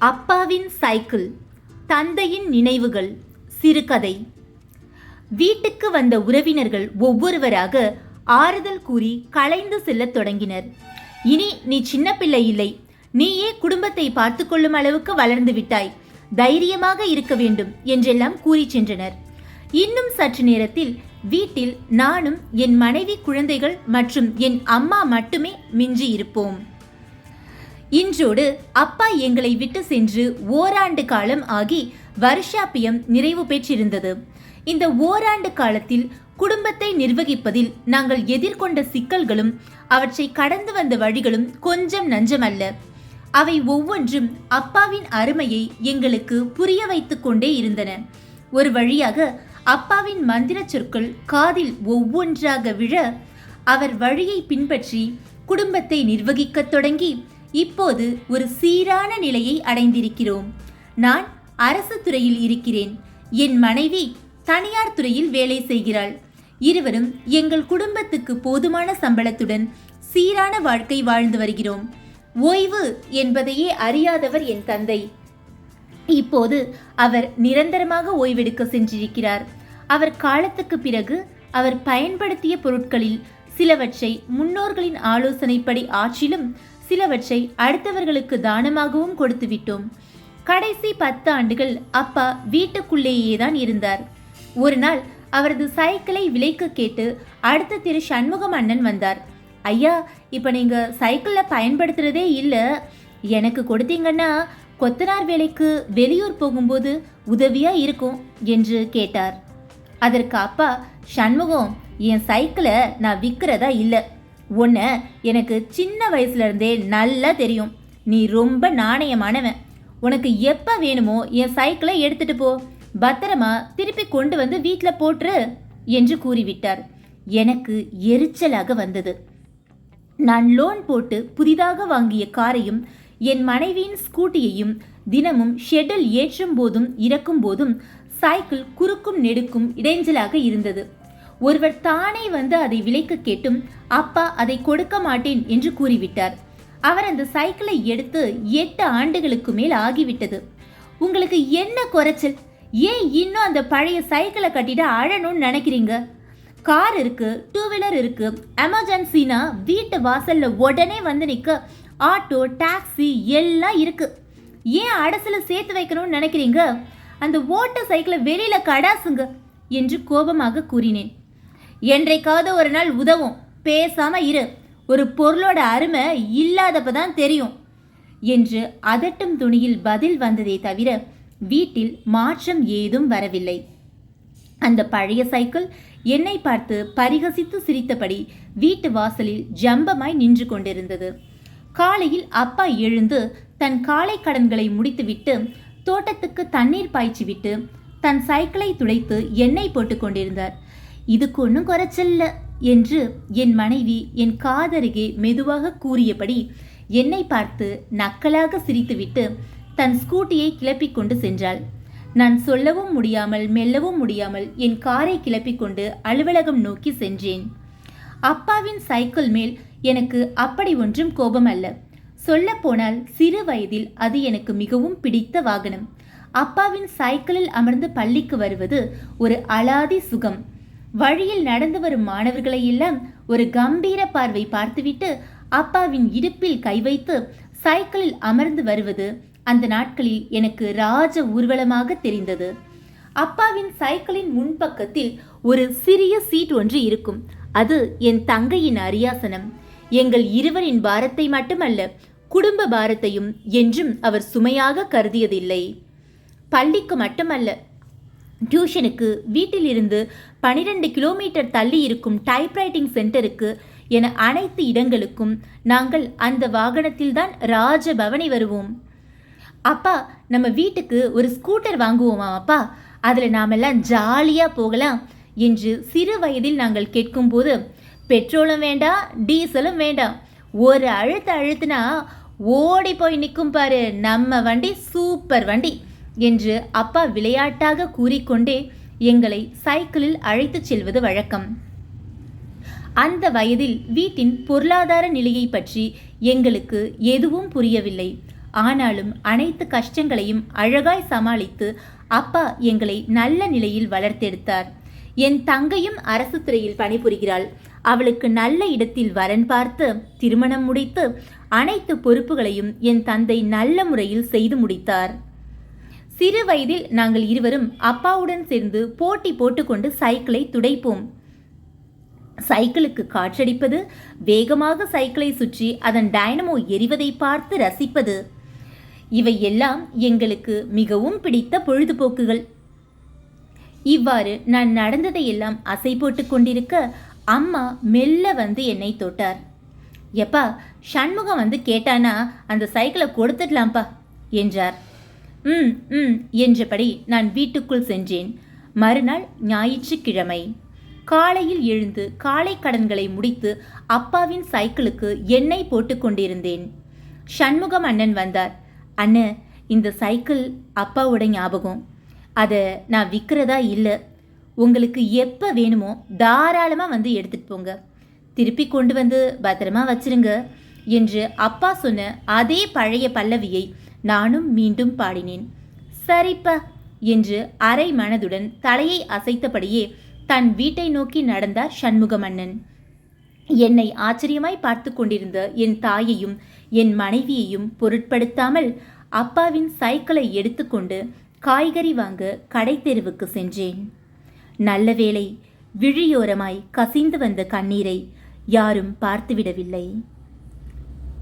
அப்பாவின் சைக்கிள், தந்தையின் நினைவுகள். சிறுகதை. வீட்டுக்கு வந்த உறவினர்கள் ஒவ்வொருவராக ஆறுதல் கூறி கலைந்து செல்லத் தொடங்கினர். இனி நீ சின்ன பிள்ளை இல்லை, நீயே குடும்பத்தை பார்த்து கொள்ளும் அளவுக்கு வளர்ந்து விட்டாய், தைரியமாக இருக்க வேண்டும் என்றெல்லாம் கூறி சென்றனர். இன்னும் சற்று நேரத்தில் வீட்டில் நானும் என் மனைவி, குழந்தைகள் மற்றும் என் அம்மா மட்டுமே மிஞ்சி இருப்போம். இன்றோடு அப்பா எங்களை விட்டு சென்று ஓராண்டு காலம் ஆகி வருஷாப்பியம் நிறைவு பெற்றிருந்தது. இந்த ஓராண்டு காலத்தில் குடும்பத்தை நிர்வகிப்பதில் நாங்கள் எதிர்கொண்ட சிக்கல்களும் அவற்றை கடந்து வந்த வழிகளும் கொஞ்சம் நஞ்சமல்ல. அவை ஒவ்வொன்றும் அப்பாவின் அருமையை எங்களுக்கு புரிய வைத்துக் கொண்டே இருந்தன. ஒரு வழியாக அப்பாவின் மந்திர சொற்கள் காதில் ஒவ்வொன்றாக விழ அவர் வழியை பின்பற்றி குடும்பத்தை நிர்வகிக்கத் தொடங்கி இப்போது ஒரு சீரான நிலையை அடைந்திருக்கிறோம். நான் அரசு துறையில் இருக்கிறேன், என் மனைவி தனியார் துறையில் வேலை செய்கிறாள். இருவரும் எங்கள் குடும்பத்துக்கு போதுமான சம்பளத்துடன் சீரான வாழ்க்கை வாழ்ந்து வருகிறோம். ஓய்வு என்பதையே அறியாதவர் என் தந்தை. இப்போது அவர் நிரந்தரமாக ஓய்வெடுக்க சென்றிருக்கிறார். அவர் காலத்துக்கு பிறகு அவர் பயன்படுத்திய பொருட்களில் சிலவற்றை முன்னோர்களின் ஆலோசனைப்படி ஆற்றிலும் சிலவற்றை அடுத்தவர்களுக்கு தானமாகவும் கொடுத்து விட்டோம். கடைசி 10 ஆண்டுகள் அப்பா வீட்டுக்குள்ளேயே தான் இருந்தார். ஒரு நாள் அவரது சைக்கிளை விலைக்கு கேட்டு அடுத்த திரு சண்முகம் அண்ணன் வந்தார். ஐயா, இப்போ நீங்கள் சைக்கிளில் பயன்படுத்துறதே இல்லை, எனக்கு கொடுத்தீங்கன்னா கொத்தனார் வேலைக்கு வெளியூர் போகும்போது உதவியாக இருக்கும் என்று கேட்டார். அதற்கு அப்பா, சண்முகம், என் சைக்கிளை நான் விற்கிறதா இல்லை, உன்னை எனக்கு சின்ன வயசுலேருந்தே நல்லா தெரியும், நீ ரொம்ப நாணயமானவன், உனக்கு எப்போ வேணுமோ என் சைக்கிளை எடுத்துகிட்டு போ, பத்திரமா திருப்பி கொண்டு வந்து வீட்டில் போட்டுரு என்று கூறிவிட்டார். எனக்கு எரிச்சலாக வந்தது. நான் லோன் போட்டு புதிதாக வாங்கிய காரையும் என் மனைவியின் ஸ்கூட்டியையும் தினமும் ஷெட்டில் ஏற்றும் போதும் இறக்கும் போதும் சைக்கிள் குறுக்கும் நெடுக்கும் இடைஞ்சலாக இருந்தது. ஒருவர் தானே வந்து அதை விலைக்கு கேட்டும் அப்பா அதை கொடுக்க மாட்டேன் என்று கூறிவிட்டார். அவர் அந்த சைக்கிளை எடுத்து 8 ஆண்டுகளுக்கு மேல் ஆகிவிட்டது. உங்களுக்கு என்ன குறைச்சல்? ஏன் இன்னும் அந்த பழைய சைக்கிளை கட்டிட்டு அழணும்னு நினைக்கிறீங்க? கார் இருக்கு, 2 வீலர் இருக்கு, எமர்ஜென்சினா வீட்டு வாசல்ல உடனே வந்து நிற்க ஆட்டோ, டாக்ஸி எல்லாம் இருக்கு. ஏன் அடசுல சேர்த்து வைக்கணும்னு நினைக்கிறீங்க? அந்த ஓட்ட சைக்கிளை வெளியில கடாசுங்க என்று கோபமாக கூறினேன். என்றைக்காவது ஒரு நாள் உதவும், பேசாம இரு, ஒரு பொருளோட அருமை இல்லாதப்பதான் தெரியும் என்று அதட்டும் துணியில் பதில் வந்ததே தவிர வீட்டில் மாற்றம் ஏதும் வரவில்லை. அந்த பழைய சைக்கிள் என்னை பார்த்து பரிகசித்து சிரித்தபடி வீட்டு வாசலில் ஜம்பமாய் நின்று கொண்டிருந்தது. காலையில் அப்பா எழுந்து தன் காலை கடன்களை முடித்துவிட்டு தோட்டத்துக்கு தண்ணீர் பாய்ச்சிவிட்டு தன் சைக்கிளை துடைத்து எண்ணெய் போட்டு கொண்டிருந்தார். இதுக்கு ஒன்றும் குறைச்சல்ல என்று என் மனைவி என் காதருகே மெதுவாக கூறியபடி என்னை பார்த்து நக்கலாக சிரித்துவிட்டு தன் ஸ்கூட்டியை கிளப்பிக் கொண்டு சென்றாள். நான் சொல்லவும் முடியாமல் மெல்லவும் முடியாமல் என் காரை கிளப்பிக் கொண்டு அலுவலகம் நோக்கி சென்றேன். அப்பாவின் சைக்கிள் மேல் எனக்கு அப்படி ஒன்றும் கோபம் அல்ல. சொல்லப்போனால் சிறு வயதில் அது எனக்கு மிகவும் பிடித்த வாகனம். அப்பாவின் சைக்கிளில் அமர்ந்து பள்ளிக்கு வருவது ஒரு அலாதி சுகம். வழியில் நடந்து வரும் மாணவர்களை எல்லாம் ஒரு கம்பீர பார்வை பார்த்துவிட்டு அப்பாவின் இடுப்பில் கை வைத்து சைக்கிளில் அமர்ந்து வருவது அந்த நாட்களில் எனக்கு ராஜ ஊர்வலமாக தெரிந்தது. அப்பாவின் சைக்கிளின் முன்பக்கத்தில் ஒரு சிறிய சீட் ஒன்று இருக்கும். அது என் தங்கையின் அரியாசனம். எங்கள் இருவரின் பாரத்தை மட்டுமல்ல, குடும்ப பாரத்தையும் என்றும் அவர் சுமையாக கருதியதில்லை. பள்ளிக்கு மட்டுமல்ல, டியூஷனுக்கு வீட்டிலிருந்து 12 கிலோமீட்டர் தள்ளி இருக்கும் டைப்ரைட்டிங் சென்டருக்கு என அனைத்து இடங்களுக்கும் நாங்கள் அந்த வாகனத்தில்தான் ராஜபவனி வருவோம். அப்பா, நம்ம வீட்டுக்கு ஒரு ஸ்கூட்டர் வாங்குவோமா அப்பா, அதில் நாமெல்லாம் ஜாலியாக போகலாம் என்று சிறு வயதில் நாங்கள் கேட்கும்போது, பெட்ரோலும் வேண்டாம், டீசலும் வேண்டாம், ஒரு அழுத்துனா ஓடி போய் நிற்கும் பாரு நம்ம வண்டி, சூப்பர் வண்டி என்று அப்பா விளையாட்டாக கூறிக்கொண்டே எங்களை சைக்கிளில் அழைத்துச் செல்வது வழக்கம். அந்த வயதில் வீட்டின் பொருளாதார நிலையை பற்றி எங்களுக்கு எதுவும் புரியவில்லை. ஆனாலும் அனைத்து கஷ்டங்களையும் அழகாய் சமாளித்து அப்பா எங்களை நல்ல நிலையில் வளர்த்தெடுத்தார். என் தங்கையும் அரசு துறையில் பணிபுரிகிறாள். அவளுக்கு நல்ல இடத்தில் வரன் பார்த்து திருமணம் முடித்து அனைத்து பொறுப்புகளையும் என் தந்தை நல்ல முறையில் செய்து முடித்தார். சிறு வயதில் நாங்கள் இருவரும் அப்பாவுடன் சேர்ந்து போட்டி போட்டுக்கொண்டு சைக்கிளை துடைப்போம். சைக்கிளுக்கு காற்றடிப்பது, வேகமாக சைக்கிளை சுற்றி அதன் டைனமோ எரிவதை பார்த்து ரசிப்பது, இவை எல்லாம் எங்களுக்கு மிகவும் பிடித்த பொழுதுபோக்குகள். இவ்வாறு நான் நடந்ததையெல்லாம் அசை போட்டு கொண்டிருக்க அம்மா மெல்ல வந்து என்னை தொட்டார். எப்பா, சண்முகம் வந்து கேட்டானா அந்த சைக்கிளை கொடுத்துடலாம்ப்பா என்றார். என்றபடி நான் வீட்டுக்குள் சென்றேன். மறுநாள் ஞாயிற்றுக்கிழமை காலையில் எழுந்து காலை கடன்களை முடித்து அப்பாவின் சைக்கிளுக்கு எண்ணெய் போட்டு கொண்டிருந்தேன். சண்முகம் அண்ணன் வந்தார். அண்ணன், இந்த சைக்கிள் அப்பாவோட ஞாபகம். அதை நான் விற்கிறதா இல்லை, உங்களுக்கு எப்போ வேணுமோ தாராளமாக வந்து எடுத்துகிட்டு போங்க, திருப்பி கொண்டு வந்து பத்திரமா வச்சிருங்க என்று அப்பா சொன்ன அதே பழைய பல்லவியை நானும் மீண்டும் பாடினேன். சரிப்பா என்று அரை மனதுடன் தலையை அசைத்தபடியே தன் வீட்டை நோக்கி நடந்தார் சண்முகமன்னன். என்னை ஆச்சரியமாய் பார்த்து கொண்டிருந்த என் தாயையும் என் மனைவியையும் பொருட்படுத்தாமல் அப்பாவின் சைக்கிளை எடுத்துக்கொண்டு காய்கறி வாங்க கடை தெருவுக்கு சென்றேன். நல்ல வேளை, விழியோரமாய் கசிந்து வந்த கண்ணீரை யாரும் பார்த்துவிடவில்லை.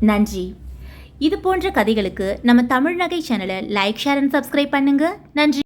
நன்றி. இது போன்ற கதைகளுக்கு நம்ம தமிழ் நகை சேனலை லைக், ஷேர் அண்ட் சப்ஸ்கிரைப் பண்ணுங்க. நன்றி.